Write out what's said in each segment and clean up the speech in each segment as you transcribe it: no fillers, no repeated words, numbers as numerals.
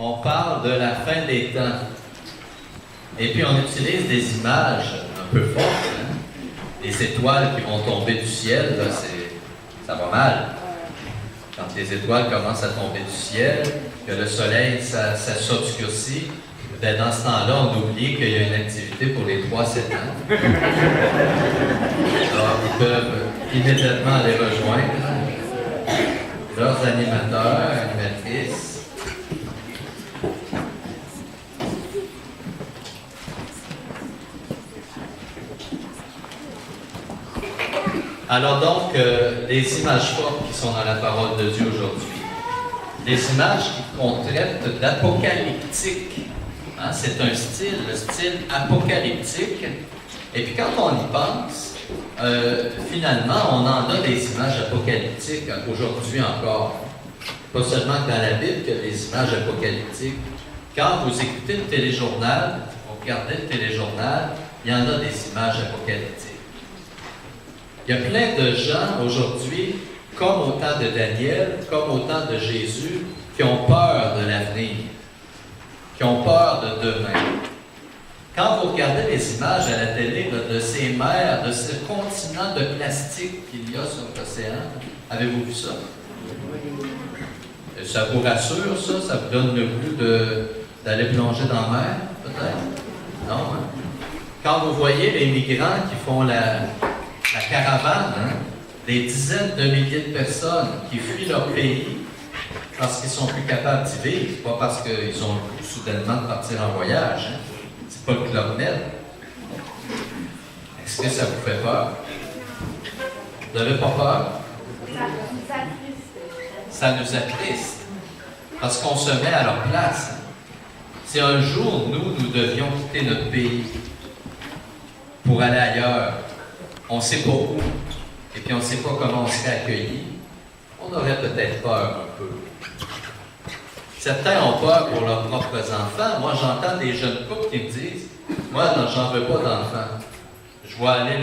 on parle de la fin des temps. Et puis on utilise des images un peu fortes, hein? Des étoiles qui vont tomber du ciel, là, ça va mal. Quand les étoiles commencent à tomber du ciel, que le soleil, ça s'obscurcit, ben dans ce temps-là, on oublie qu'il y a une activité pour les 3-7 ans. Alors, ils peuvent immédiatement aller rejoindre leurs animateurs, animatrices. Alors donc, les images fortes qui sont dans la parole de Dieu aujourd'hui, des images qu'on traite d'apocalyptique. Hein, c'est un style, le style apocalyptique. Et puis quand on y pense, finalement, on en a des images apocalyptiques aujourd'hui encore. Pas seulement dans la Bible qu'il y a des images apocalyptiques. Quand vous écoutez le téléjournal, vous regardez le téléjournal, il y en a des images apocalyptiques. Il y a plein de gens aujourd'hui, comme au temps de Daniel, comme au temps de Jésus, qui ont peur de l'avenir, qui ont peur de demain. Quand vous regardez les images à la télé de ces mers, de ce continent de plastique qu'il y a sur l'océan, avez-vous vu ça? Ça vous rassure, ça? Ça vous donne le goût d'aller plonger dans la mer, peut-être? Non, hein? Quand vous voyez les migrants qui font la caravane, hein, des dizaines de milliers de personnes qui fuient leur pays parce qu'ils ne sont plus capables d'y vivre, pas parce qu'ils ont le goût soudainement de partir en voyage. Hein. C'est pas le Club Med. Est-ce que ça vous fait peur? Vous n'avez pas peur? Ça nous attriste. Parce qu'on se met à leur place. Si un jour, nous devions quitter notre pays pour aller ailleurs, on ne sait pas où, et puis on ne sait pas comment on serait accueilli, on aurait peut-être peur un peu. Certains ont peur pour leurs propres enfants. Moi, j'entends des jeunes couples qui me disent « Moi, non, j'en veux pas d'enfants. Je vois aller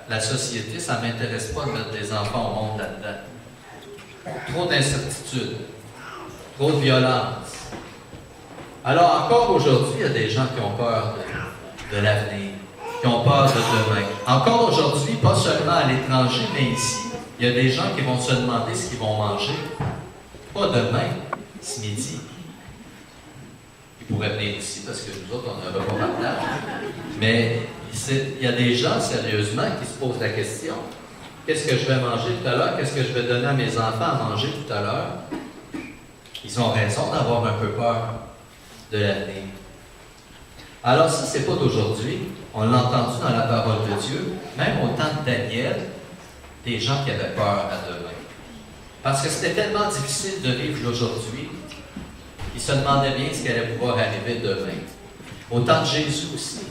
la société, ça ne m'intéresse pas de mettre des enfants au monde là-dedans. Trop d'incertitudes, trop de violence. » Alors, encore aujourd'hui, il y a des gens qui ont peur de l'avenir, qui ont peur de demain. Encore aujourd'hui, pas seulement à l'étranger, mais ici, il y a des gens qui vont se demander ce qu'ils vont manger. Pas demain, ce midi. Ils pourraient venir ici parce que nous autres, on n'a pas partage. Mais il y a des gens, sérieusement, qui se posent la question. Qu'est-ce que je vais manger tout à l'heure? Qu'est-ce que je vais donner à mes enfants à manger tout à l'heure? Ils ont raison d'avoir un peu peur de l'avenir. Alors ça, c'est pas d'aujourd'hui. On l'a entendu dans la parole de Dieu. Même au temps de Daniel, des gens qui avaient peur à demain. Parce que c'était tellement difficile de vivre l'aujourd'hui, ils se demandaient bien ce qui allait pouvoir arriver demain. Au temps de Jésus aussi,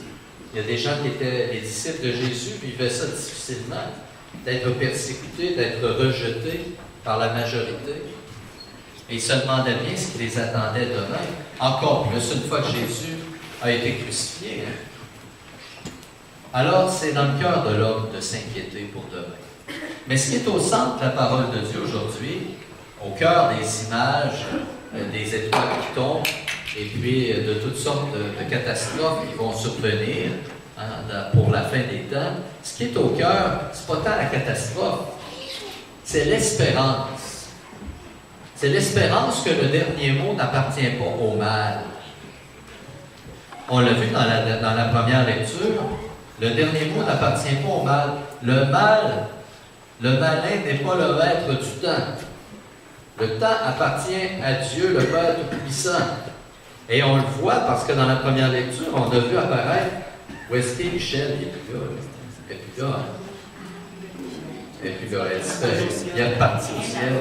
il y a des gens qui étaient les disciples de Jésus, vivaient ça difficilement, d'être persécutés, d'être rejetés par la majorité. Et ils se demandaient bien ce qui les attendait demain. Encore plus, une fois que Jésus a été crucifié. Alors, c'est dans le cœur de l'homme de s'inquiéter pour demain. Mais ce qui est au centre de la parole de Dieu aujourd'hui, au cœur des images, des étoiles qui tombent, et puis de toutes sortes de catastrophes qui vont survenir pour la fin des temps, ce qui est au cœur, c'est pas tant la catastrophe, c'est l'espérance. C'est l'espérance que le dernier mot n'appartient pas au mal. On l'a vu dans la première lecture, le dernier mot n'appartient pas au mal. Le malin n'est pas le maître du temps. Le temps appartient à Dieu, le Père Tout-Puissant. Et on le voit parce que dans la première lecture, on a vu apparaître, où est-ce qu'est Michel? Il n'est plus là. Il n'est plus là. Il n'est plus là. Il est reparti au ciel.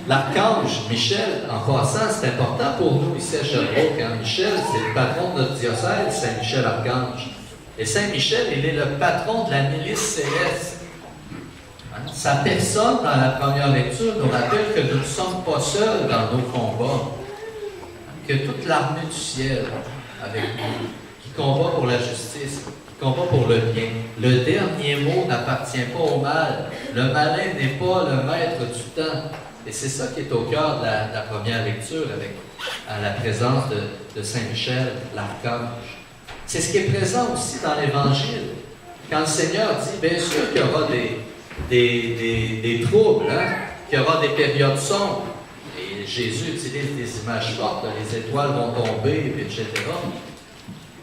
L'archange Michel, en passant, c'est important pour nous ici à Sherbrooke. Hein? Michel, c'est le patron de notre diocèse, Saint-Michel-Archange. Et Saint-Michel, il est le patron de la milice céleste. Hein? Sa personne, dans la première lecture, nous rappelle que nous ne sommes pas seuls dans nos combats. Que toute l'armée du ciel avec nous, qui combat pour la justice, qui combat pour le bien. Le dernier mot n'appartient pas au mal. Le malin n'est pas le maître du temps. Et c'est ça qui est au cœur de la première lecture avec à la présence de Saint Michel, l'archange. C'est ce qui est présent aussi dans l'Évangile. Quand le Seigneur dit, bien sûr qu'il y aura des troubles, hein, qu'il y aura des périodes sombres. Et Jésus utilise des images fortes, les étoiles vont tomber, etc.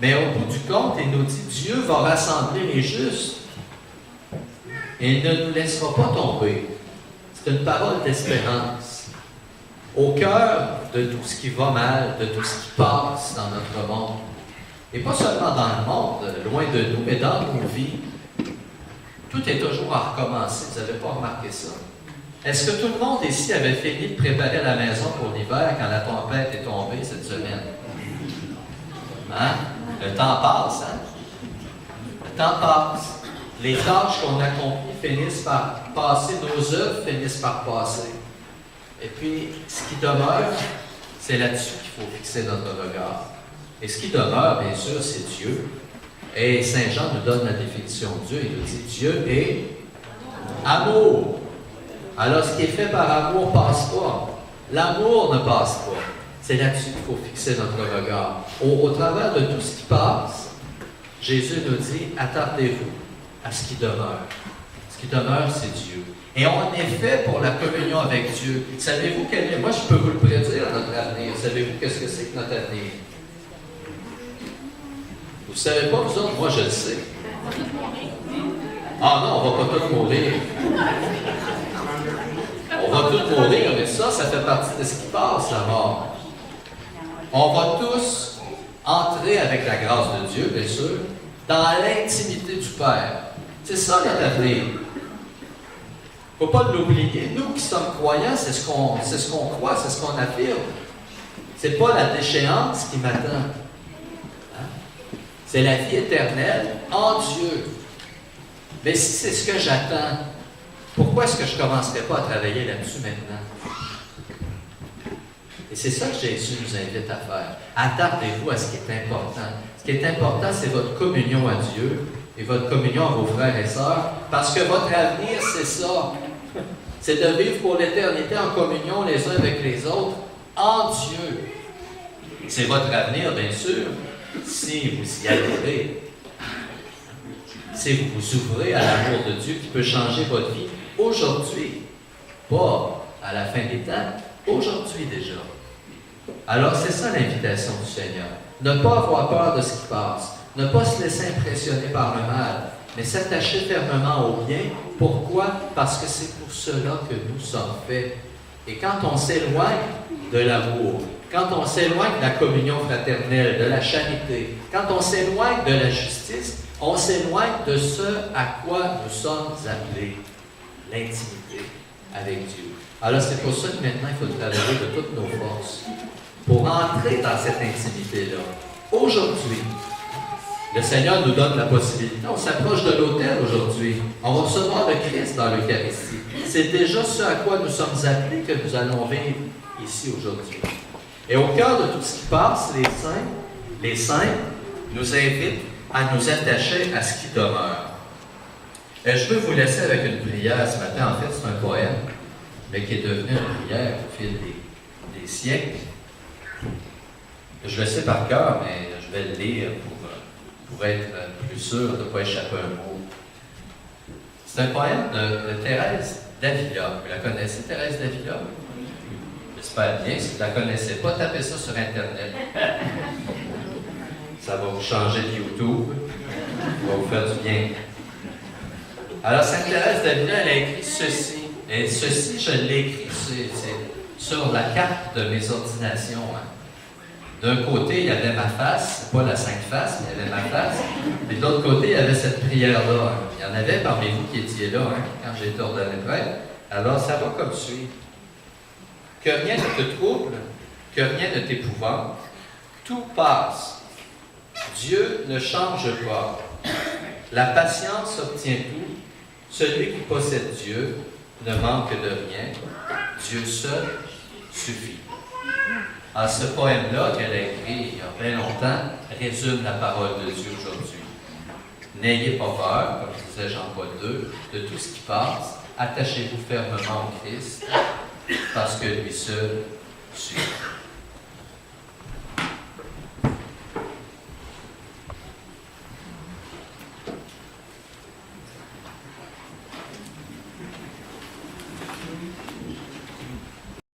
Mais au bout du compte, il nous dit, Dieu va rassembler les justes. Et il ne nous laissera pas tomber. C'est une parole d'espérance. Au cœur de tout ce qui va mal, de tout ce qui passe dans notre monde. Et pas seulement dans le monde, loin de nous, mais dans nos vies. Tout est toujours à recommencer. Vous n'avez pas remarqué ça? Est-ce que tout le monde ici avait fini de préparer la maison pour l'hiver quand la tempête est tombée cette semaine? Hein? Le temps passe, hein? Le temps passe. Les tâches qu'on accomplit finissent par passer, nos œuvres finissent par passer. Et puis, ce qui demeure, c'est là-dessus qu'il faut fixer notre regard. Et ce qui demeure, bien sûr, c'est Dieu. Et Saint Jean nous donne la définition de Dieu. Il nous dit, Dieu est amour. Alors, ce qui est fait par amour ne passe pas. L'amour ne passe pas. C'est là-dessus qu'il faut fixer notre regard. Au travers de tout ce qui passe, Jésus nous dit, attardez-vous à ce qui demeure. Ce qui demeure, c'est Dieu. Et on est fait pour la communion avec Dieu. Savez-vous quel est? Moi, je peux vous le prédire, notre avenir. Savez-vous qu'est-ce que c'est que notre avenir? Vous ne savez pas, vous autres? Moi, je le sais. Ah non, on ne va pas tous mourir. On va tous mourir, mais ça fait partie de ce qui passe, la mort. On va tous entrer avec la grâce de Dieu, bien sûr, dans l'intimité du Père. C'est ça notre avenir. Il ne faut pas l'oublier. Nous qui sommes croyants, c'est ce qu'on croit, c'est ce qu'on affirme. Ce n'est pas la déchéance qui m'attend. Hein? C'est la vie éternelle en Dieu. Mais si c'est ce que j'attends, pourquoi est-ce que je ne commencerai pas à travailler là-dessus maintenant? Et c'est ça que Jésus nous invite à faire. Attardez-vous à ce qui est important. Ce qui est important, c'est votre communion à Dieu et votre communion à vos frères et sœurs, parce que votre avenir, c'est ça. C'est de vivre pour l'éternité en communion les uns avec les autres, en Dieu. C'est votre avenir, bien sûr, si vous y adhérez. Si vous vous ouvrez à l'amour de Dieu qui peut changer votre vie aujourd'hui, pas à la fin des temps, aujourd'hui déjà. Alors c'est ça l'invitation du Seigneur. Ne pas avoir peur de ce qui passe, ne pas se laisser impressionner par le mal, mais s'attacher fermement au bien. Pourquoi? Parce que c'est pour cela que nous sommes faits. Et quand on s'éloigne de l'amour, quand on s'éloigne de la communion fraternelle, de la charité, quand on s'éloigne de la justice, on s'éloigne de ce à quoi nous sommes appelés, l'intimité avec Dieu. Alors c'est pour ça que maintenant il faut travailler de toutes nos forces pour entrer dans cette intimité-là. Aujourd'hui, le Seigneur nous donne la possibilité. On s'approche de l'autel aujourd'hui. On va recevoir le Christ dans l'Eucharistie. C'est déjà ce à quoi nous sommes appelés que nous allons vivre ici aujourd'hui. Et au cœur de tout ce qui passe, les saints nous invitent à nous attacher à ce qui demeure. Et je veux vous laisser avec une prière ce matin. En fait, c'est un poème, mais qui est devenu une prière au fil des siècles. Je le sais par cœur, mais je vais le lire pour être plus sûr de ne pas échapper un mot. C'est un poème de Thérèse d'Avila. Vous la connaissez, Thérèse d'Avila? J'espère bien. Si vous ne la connaissez pas, tapez ça sur Internet. Ça va vous changer de YouTube. Ça va vous faire du bien. Alors, Sainte Thérèse d'Avila, elle a écrit ceci. Et ceci, je l'ai écrit sur la carte de mes ordinations. Hein. D'un côté, il y avait ma face, pas la Sainte Face, mais il y avait ma face. Et de l'autre côté, il y avait cette prière-là. Hein. Il y en avait parmi vous qui étiez là hein, quand j'ai été ordonné prêtre. Alors, ça va comme suit. Que rien ne te trouble, que rien ne t'épouvante. Tout passe. Dieu ne change pas. La patience obtient tout. Celui qui possède Dieu ne manque de rien. Dieu seul suffit. Alors, ce poème-là qu'elle a écrit il y a bien longtemps résume la parole de Dieu aujourd'hui. N'ayez pas peur, comme disait Jean-Paul II, de tout ce qui passe. Attachez-vous fermement au Christ, parce que lui seul suffit.